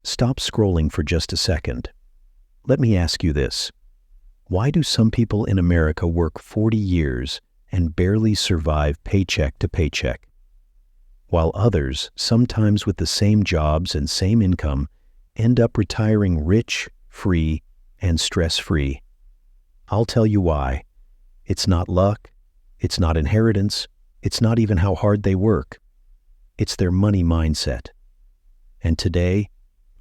Stop scrolling for just a second. Let me ask you this. Why do some people in America work 40 years and barely survive paycheck to paycheck, while others, sometimes with the same jobs and same income, end up retiring rich, free, and stress-free? I'll tell you why. It's not luck, it's not inheritance, it's not even how hard they work. It's their money mindset. And today,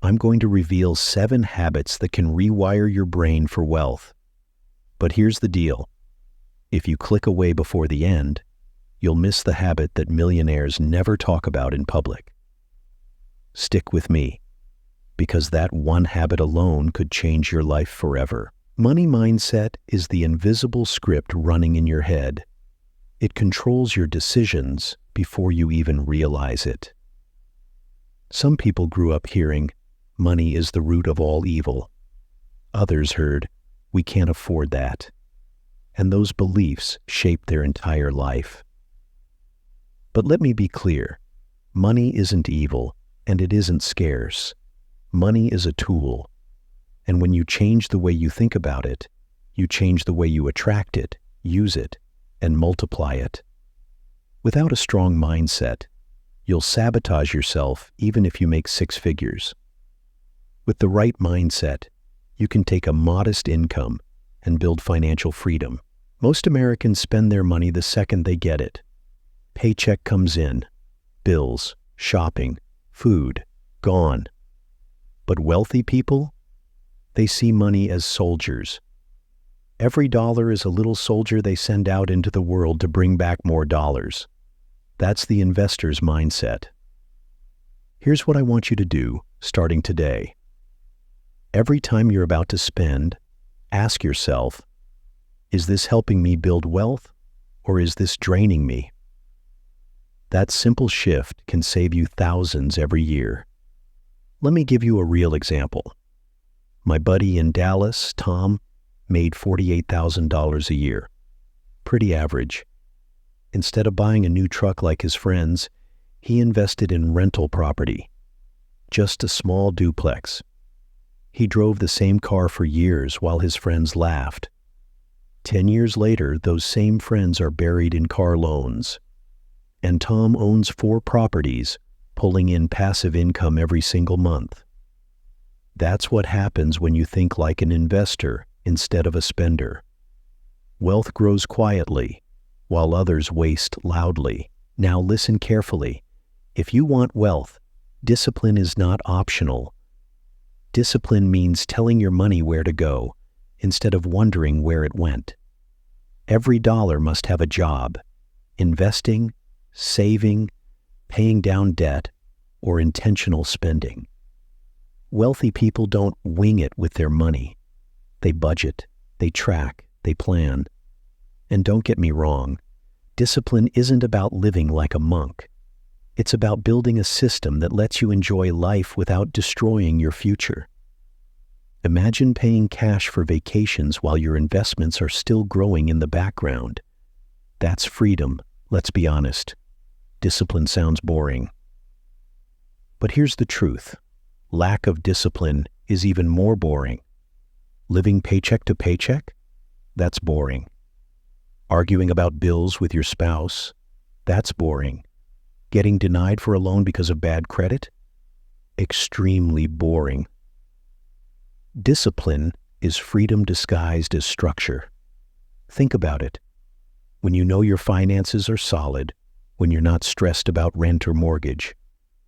I'm going to reveal 7 habits that can rewire your brain for wealth. But here's the deal. If you click away before the end, you'll miss the habit that millionaires never talk about in public. Stick with me, because that one habit alone could change your life forever. Money mindset is the invisible script running in your head. It controls your decisions before you even realize it. Some people grew up hearing, money is the root of all evil. Others heard, we can't afford that. And those beliefs shaped their entire life. But let me be clear, money isn't evil, and it isn't scarce. Money is a tool, and when you change the way you think about it, you change the way you attract it, use it, and multiply it. Without a strong mindset, you'll sabotage yourself even if you make 6 figures. With the right mindset, you can take a modest income and build financial freedom. Most Americans spend their money the second they get it. Paycheck comes in, bills, shopping, food, gone. But wealthy people, they see money as soldiers. Every dollar is a little soldier they send out into the world to bring back more dollars. That's the investor's mindset. Here's what I want you to do, starting today. Every time you're about to spend, ask yourself, is this helping me build wealth, or is this draining me? That simple shift can save you thousands every year. Let me give you a real example. My buddy in Dallas, Tom, made $48,000 a year. Pretty average. Instead of buying a new truck like his friends, he invested in rental property. Just a small duplex. He drove the same car for years while his friends laughed. 10 years later, those same friends are buried in car loans. And Tom owns 4 properties, pulling in passive income every single month. That's what happens when you think like an investor instead of a spender. Wealth grows quietly, while others waste loudly. Now listen carefully. If you want wealth, discipline is not optional. Discipline means telling your money where to go, instead of wondering where it went. Every dollar must have a job: investing, saving, paying down debt, or intentional spending. Wealthy people don't wing it with their money. They budget, they track, they plan. And don't get me wrong, discipline isn't about living like a monk. It's about building a system that lets you enjoy life without destroying your future. Imagine paying cash for vacations while your investments are still growing in the background. That's freedom, let's be honest. Discipline sounds boring. But here's the truth. Lack of discipline is even more boring. Living paycheck to paycheck? That's boring. Arguing about bills with your spouse? That's boring. Getting denied for a loan because of bad credit? Extremely boring. Discipline is freedom disguised as structure. Think about it. When you know your finances are solid, when you're not stressed about rent or mortgage,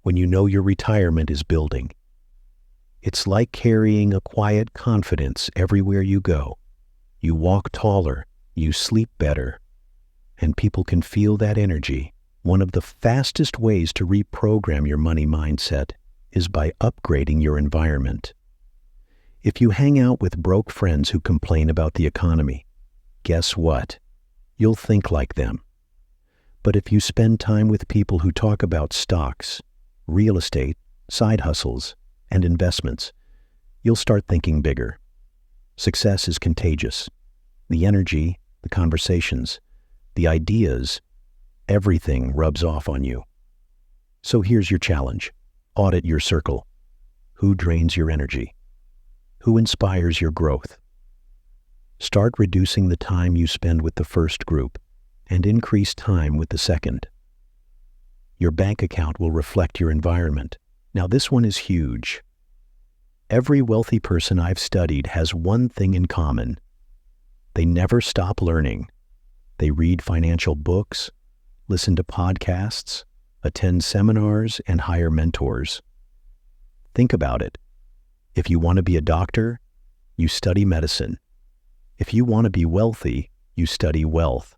when you know your retirement is building. It's like carrying a quiet confidence everywhere you go. You walk taller, you sleep better, and people can feel that energy. One of the fastest ways to reprogram your money mindset is by upgrading your environment. If you hang out with broke friends who complain about the economy, guess what? You'll think like them. But if you spend time with people who talk about stocks, real estate, side hustles, and investments, you'll start thinking bigger. Success is contagious. The energy, the conversations, the ideas, everything rubs off on you. So here's your challenge. Audit your circle. Who drains your energy? Who inspires your growth? Start reducing the time you spend with the first group and increase time with the second. Your bank account will reflect your environment. Now this one is huge. Every wealthy person I've studied has one thing in common. They never stop learning. They read financial books, listen to podcasts, attend seminars, and hire mentors. Think about it. If you want to be a doctor, you study medicine. If you want to be wealthy, you study wealth.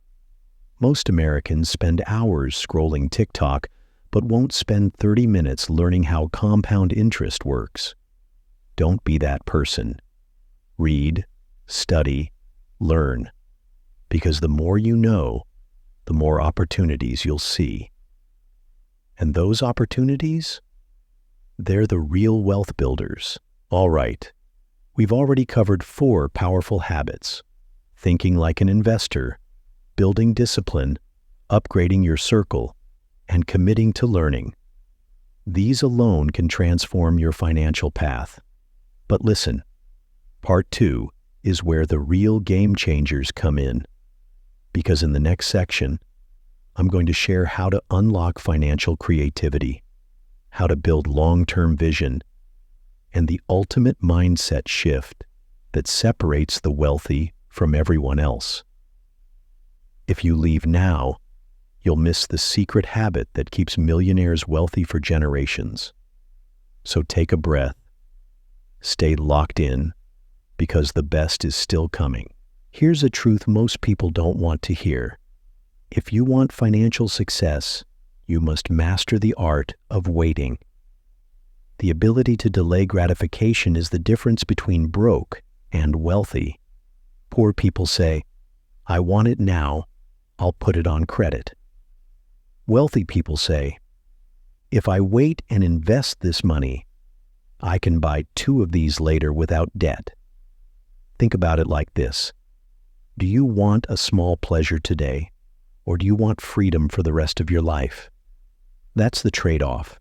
Most Americans spend hours scrolling TikTok, but won't spend 30 minutes learning how compound interest works. Don't be that person. Read, study, learn. Because the more you know, the more opportunities you'll see. And those opportunities? They're the real wealth builders. All right, we've already covered 4 powerful habits: thinking like an investor, building discipline, upgrading your circle, and committing to learning. These alone can transform your financial path. But listen, part 2 is where the real game changers come in. Because in the next section, I'm going to share how to unlock financial creativity, how to build long-term vision, and the ultimate mindset shift that separates the wealthy from everyone else. If you leave now, you'll miss the secret habit that keeps millionaires wealthy for generations. So take a breath. Stay locked in, because the best is still coming. Here's a truth most people don't want to hear. If you want financial success, you must master the art of waiting. The ability to delay gratification is the difference between broke and wealthy. Poor people say, "I want it now, I'll put it on credit." Wealthy people say, "If I wait and invest this money, I can buy 2 of these later without debt." Think about it like this. Do you want a small pleasure today, or do you want freedom for the rest of your life? That's the trade-off.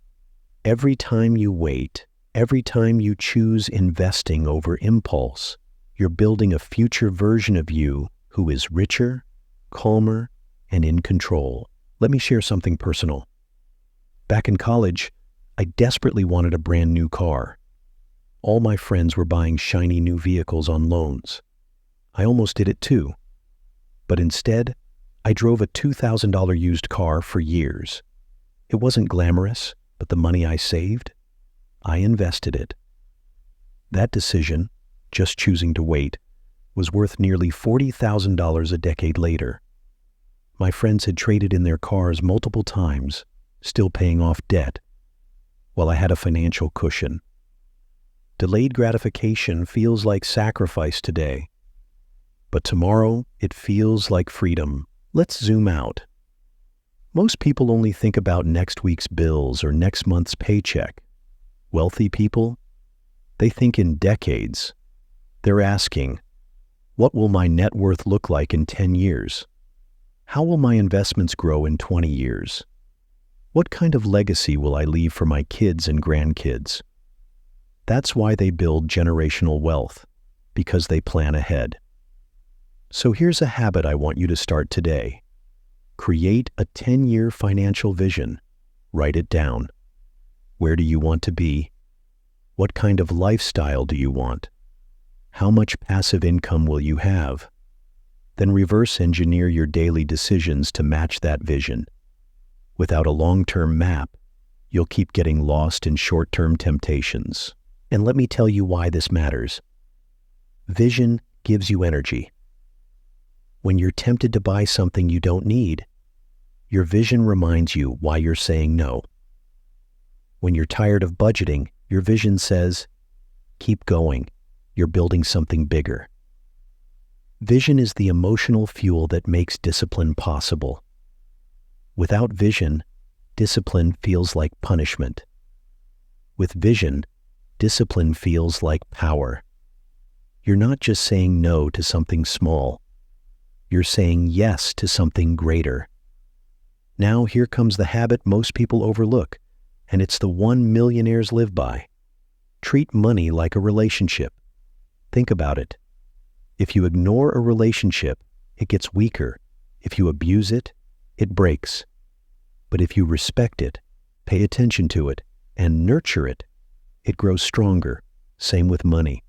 Every time you wait, every time you choose investing over impulse, you're building a future version of you who is richer, calmer, and in control. Let me share something personal. Back in college, I desperately wanted a brand new car. All my friends were buying shiny new vehicles on loans. I almost did it too. But instead, I drove a $2,000 used car for years. It wasn't glamorous, but the money I saved, I invested it. That decision, just choosing to wait, was worth nearly $40,000 a decade later. My friends had traded in their cars multiple times, still paying off debt, while I had a financial cushion. Delayed gratification feels like sacrifice today, but tomorrow it feels like freedom. Let's zoom out. Most people only think about next week's bills or next month's paycheck. Wealthy people, they think in decades. They're asking, what will my net worth look like in 10 years? How will my investments grow in 20 years? What kind of legacy will I leave for my kids and grandkids? That's why they build generational wealth, because they plan ahead. So here's a habit I want you to start today. Create a 10-year financial vision. Write it down. Where do you want to be? What kind of lifestyle do you want? How much passive income will you have? Then reverse engineer your daily decisions to match that vision. Without a long-term map, you'll keep getting lost in short-term temptations. And let me tell you why this matters. Vision gives you energy. When you're tempted to buy something you don't need, your vision reminds you why you're saying no. When you're tired of budgeting, your vision says, keep going, you're building something bigger. Vision is the emotional fuel that makes discipline possible. Without vision, discipline feels like punishment. With vision, discipline feels like power. You're not just saying no to something small. You're saying yes to something greater. Now here comes the habit most people overlook, and it's the one millionaires live by. Treat money like a relationship. Think about it. If you ignore a relationship, it gets weaker. If you abuse it, it breaks. But if you respect it, pay attention to it, and nurture it, it grows stronger. Same with money.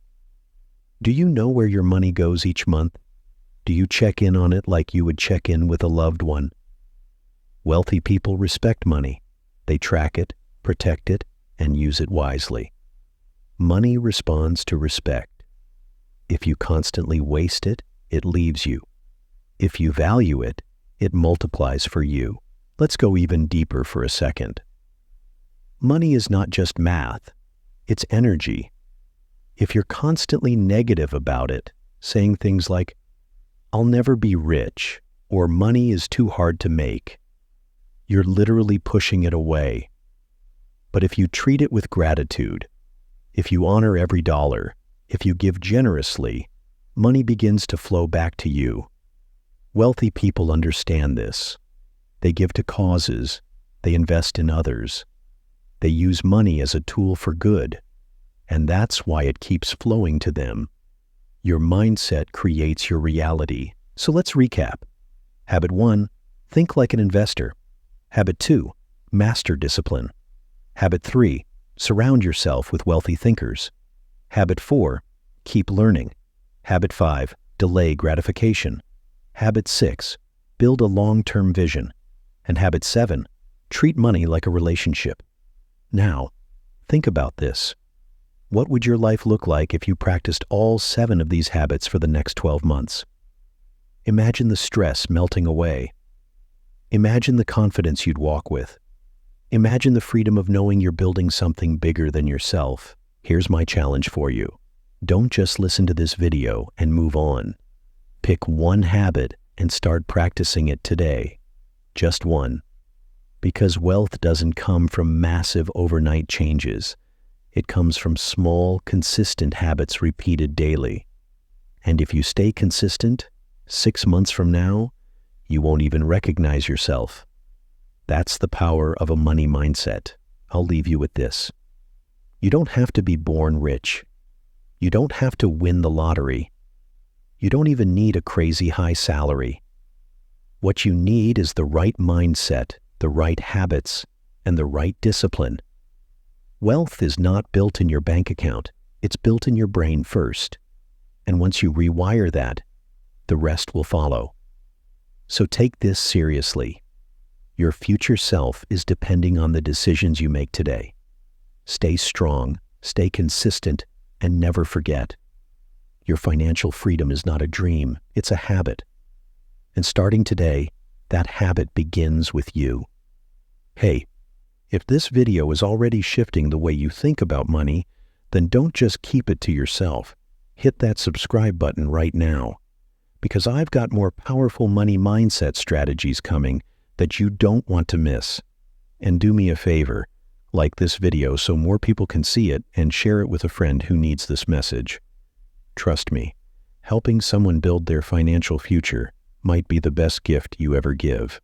Do you know where your money goes each month? Do you check in on it like you would check in with a loved one? Wealthy people respect money. They track it, protect it, and use it wisely. Money responds to respect. If you constantly waste it, it leaves you. If you value it, it multiplies for you. Let's go even deeper for a second. Money is not just math, it's energy. If you're constantly negative about it, saying things like, "I'll never be rich," or "money is too hard to make," you're literally pushing it away. But if you treat it with gratitude, if you honor every dollar, if you give generously, money begins to flow back to you. Wealthy people understand this. They give to causes. They invest in others. They use money as a tool for good. And that's why it keeps flowing to them. Your mindset creates your reality. So let's recap. Habit 1, think like an investor. Habit 2, master discipline. Habit 3, surround yourself with wealthy thinkers. Habit 4, keep learning. Habit 5, delay gratification. Habit 6, build a long-term vision. And habit 7, treat money like a relationship. Now, think about this. What would your life look like if you practiced all 7 of these habits for the next 12 months? Imagine the stress melting away. Imagine the confidence you'd walk with. Imagine the freedom of knowing you're building something bigger than yourself. Here's my challenge for you. Don't just listen to this video and move on. Pick one habit and start practicing it today. Just one. Because wealth doesn't come from massive overnight changes. It comes from small, consistent habits repeated daily. And if you stay consistent, 6 months from now, you won't even recognize yourself. That's the power of a money mindset. I'll leave you with this. You don't have to be born rich. You don't have to win the lottery. You don't even need a crazy high salary. What you need is the right mindset, the right habits, and the right discipline. Wealth is not built in your bank account. It's built in your brain first. And once you rewire that, the rest will follow. So take this seriously. Your future self is depending on the decisions you make today. Stay strong, stay consistent, and never forget. Your financial freedom is not a dream, it's a habit. And starting today, that habit begins with you. Hey, if this video is already shifting the way you think about money, then don't just keep it to yourself. Hit that subscribe button right now, because I've got more powerful money mindset strategies coming that you don't want to miss. And do me a favor, like this video so more people can see it and share it with a friend who needs this message. Trust me, helping someone build their financial future might be the best gift you ever give.